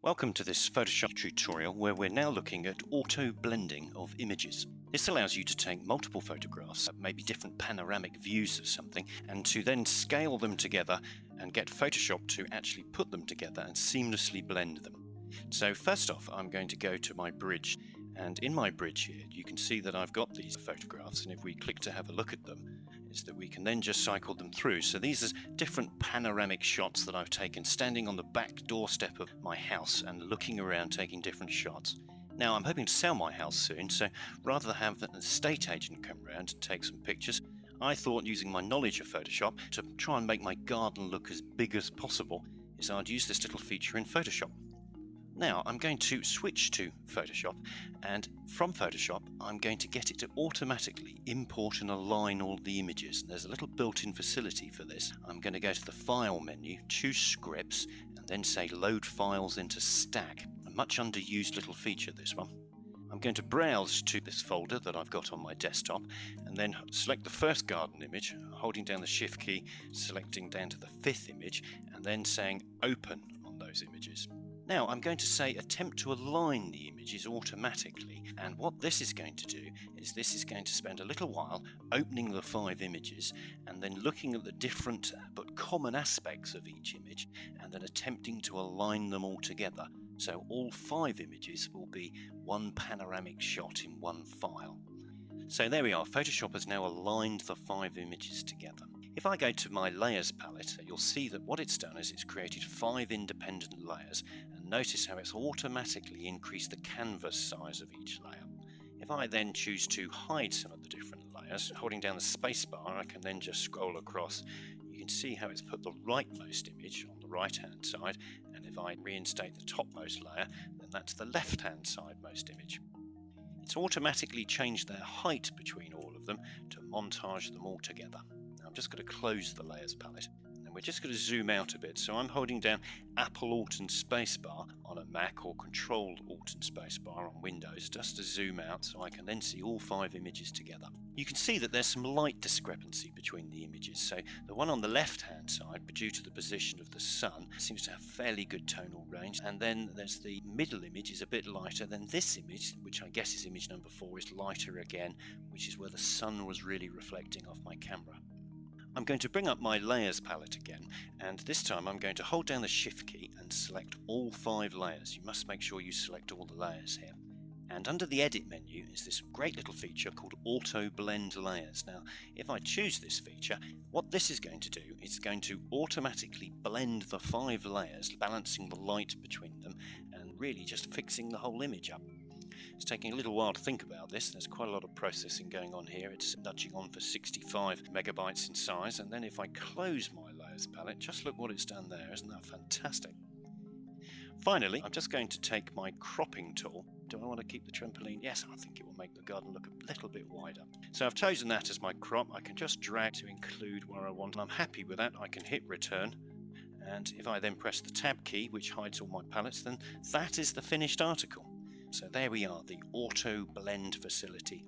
Welcome to this Photoshop tutorial where we're now looking at auto blending of images. This allows you to take multiple photographs, maybe different panoramic views of something, and to then scale them together and get Photoshop to actually put them together and seamlessly blend them. So first off, I'm going to go to my bridge, and in my bridge here you can see that I've got these photographs, and if we click to have a look at them, is that we can then just cycle them through. So these are different panoramic shots that I've taken standing on the back doorstep of my house and looking around taking different shots. Now I'm hoping to sell my house soon, so rather than have an estate agent come around and take some pictures, I thought using my knowledge of Photoshop to try and make my garden look as big as possible is I'd use this little feature in Photoshop. Now I'm going to switch to Photoshop, and from Photoshop I'm going to get it to automatically import and align all the images, and there's a little built-in facility for this. I'm going to go to the File menu, choose Scripts, and then say Load Files into Stack. A much underused little feature, this one. I'm going to browse to this folder that I've got on my desktop and then select the first garden image, holding down the Shift key, selecting down to the fifth image, and then saying Open on those images. Now I'm going to say attempt to align the images automatically, and what this is going to do is this is going to spend a little while opening the 5 images and then looking at the different but common aspects of each image and then attempting to align them all together. So all 5 images will be one panoramic shot in one file. So there we are, Photoshop has now aligned the 5 images together. If I go to my layers palette, you'll see that what it's done is it's created 5 independent layers, and notice how it's automatically increased the canvas size of each layer. If I then choose to hide some of the different layers, holding down the spacebar, I can then just scroll across. You can see how it's put the rightmost image on the right hand side, and if I reinstate the topmost layer, then that's the left hand side most image. It's automatically changed their height between all of them to montage them all together. Now I'm just going to close the layers palette, and we're just going to zoom out a bit. So I'm holding down Apple Alt and Spacebar on a Mac, or Control Alt and Spacebar on Windows, just to zoom out so I can then see all 5 images together. You can see that there's some light discrepancy between the images. So the one on the left hand side, but due to the position of the sun, seems to have fairly good tonal range, and then there's the middle image is a bit lighter than this image, which I guess is image number 4, is lighter again, which is where the sun was really reflecting off my camera. I'm going to bring up my layers palette again, and this time I'm going to hold down the Shift key and select all 5 layers. You must make sure you select all the layers here. And under the Edit menu is this great little feature called Auto Blend Layers. Now, if I choose this feature, what this is going to do is going to automatically blend the 5 layers, balancing the light between them, and really just fixing the whole image up. It's taking a little while to think about this. There's quite a lot of processing going on here. It's nudging on for 65 megabytes in size, and then if I close my layers palette, just look what it's done there. Isn't that fantastic? Finally, I'm just going to take my cropping tool. Do I want to keep the trampoline? Yes, I think it will make the garden look a little bit wider. So I've chosen that as my crop. I can just drag to include where I want, and I'm happy with that. I can hit return, and if I then press the tab key, which hides all my palettes, then that is the finished article. So there we are, the auto blend facility.